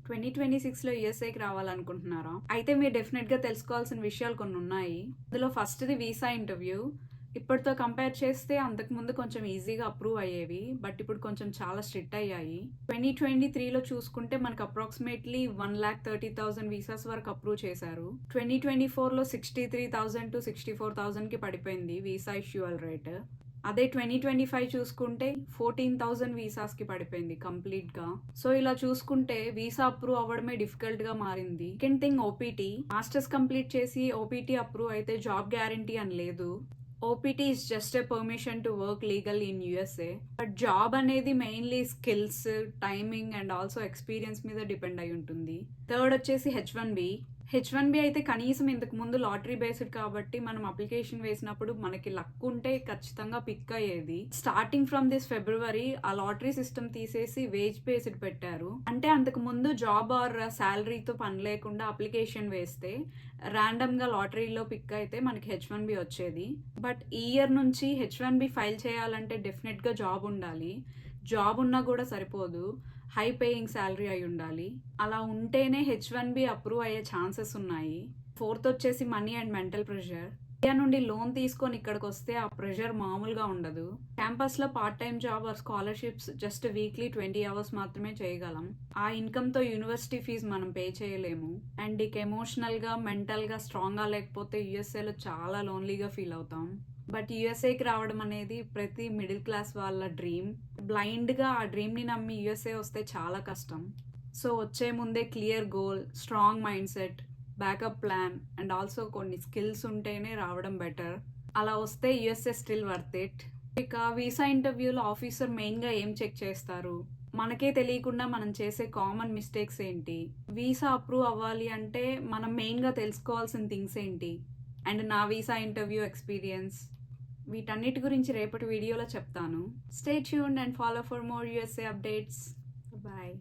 2026లో యూఎస్ఏకి రావాలనుకుంటున్నారా? అయితే మీరు డెఫినెట్‌గా తెలుసుకోవాల్సిన విషయాలు కొన్ని ఉన్నాయి. అందులో ఫస్ట్‌ది వీసా ఇంటర్వ్యూ. ఇప్పటితో కంపేర్ చేస్తే అంతకుముందు కొంచెం ఈజీగా అప్రూవ్ అయ్యేవి. బట్ ఇప్పుడు కొంచెం చాలా స్ట్రిక్ట్ అయ్యాయి. 2023లో చూసుకుంటే మనకు అప్రాక్సిమేట్లీ 1,30,000 వీసాస్ వరకు అప్రూవ్ చేశారు. 2024లో 63,000 to 64,000కి పడిపోయింది వీసా ఇష్యూవల్ రేట్. అదే 2025 చూసుకుంటే 14,000 వీసాస్కి పడిపోయింది కంప్లీట్గా. సో ఇలా చూసుకుంటే వీసా అప్రూవ్ అవ్వడమే డిఫికల్ట్గా మారింది. Second thing OPT. Masters complete చేసి ఓపీటీ అప్రూవ్ అయితే జాబ్ గ్యారంటీ అని లేదు. OPT is just a permission to work legally in USA. But job అనేది mainly skills, timing and also experience మీద డిపెండ్ అయి ఉంటుంది. థర్డ్ వచ్చేసి H1B అయితే కనీసం ఇంతకు ముందు లాటరీ బేస్డ్ కాబట్టి మనం అప్లికేషన్ వేసినప్పుడు మనకి లక్ ఉంటే ఖచ్చితంగా పిక్ అయ్యేది. స్టార్టింగ్ ఫ్రమ్ దిస్ ఫిబ్రవరి ఆ లాటరీ సిస్టమ్ తీసేసి వేజ్ బేస్డ్ పెట్టారు. అంటే అంతకు ముందు జాబ్ ఆర్ శాలరీతో పని లేకుండా అప్లికేషన్ వేస్తే ర్యాండమ్ గా లాటరీలో పిక్ అయితే మనకి H1B వచ్చేది. బట్ ఈ ఇయర్ నుంచి H1B ఫైల్ చేయాలంటే డెఫినెట్ గా జాబ్ ఉండాలి. జాబ్ ఉన్నా కూడా సరిపోదు, హై పేయింగ్ శాలరీ అయి ఉండాలి. అలా ఉంటేనే H1B అప్రూవ్ అయ్యే ఛాన్సెస్ ఉన్నాయి. ఫోర్త్ వచ్చేసి money and mental pressure. India నుండి లోన్ తీసుకొని ఇక్కడికి వస్తే ఆ ప్రెషర్ మామూలుగా ఉండదు. క్యాంపస్లో part time job or scholarships just weekly 20 hours మాత్రమే చేయగలం. ఆ ఇన్కమ్తో యూనివర్సిటీ ఫీజు మనం పే చేయలేము. అండ్ ఇక ఎమోషనల్గా, మెంటల్గా స్ట్రాంగ్గా లేకపోతే యూఎస్ఏలో చాలా లోన్లీగా ఫీల్ అవుతాం. బట్ యూఎస్ఏకి రావడం అనేది ప్రతి మిడిల్ క్లాస్ వాళ్ళ డ్రీమ్. బ్లైండ్గా ఆ డ్రీమ్ని నమ్మి యూఎస్ఏ వస్తే చాలా కష్టం. సో వచ్చే ముందే clear goal, strong mind set, backup plan and also కొన్ని స్కిల్స్ ఉంటేనే రావడం బెటర్. అలా వస్తే యూఎస్ఏ స్టిల్ వర్త్ ఇట్. ఇక వీసా ఇంటర్వ్యూలో ఆఫీసర్ మెయిన్గా ఏం చెక్ చేస్తారు, మనకే తెలియకుండా మనం చేసే కామన్ మిస్టేక్స్ ఏంటి, వీసా అప్రూవ్ అవ్వాలి అంటే మనం మెయిన్గా తెలుసుకోవాల్సిన థింగ్స్ ఏంటి, అండ్ నా వీసా ఇంటర్వ్యూ ఎక్స్పీరియన్స్, వీటన్నిటి గురించి రేపటి వీడియోలో చెప్తాను. Stay tuned and follow for more USA updates. Bye.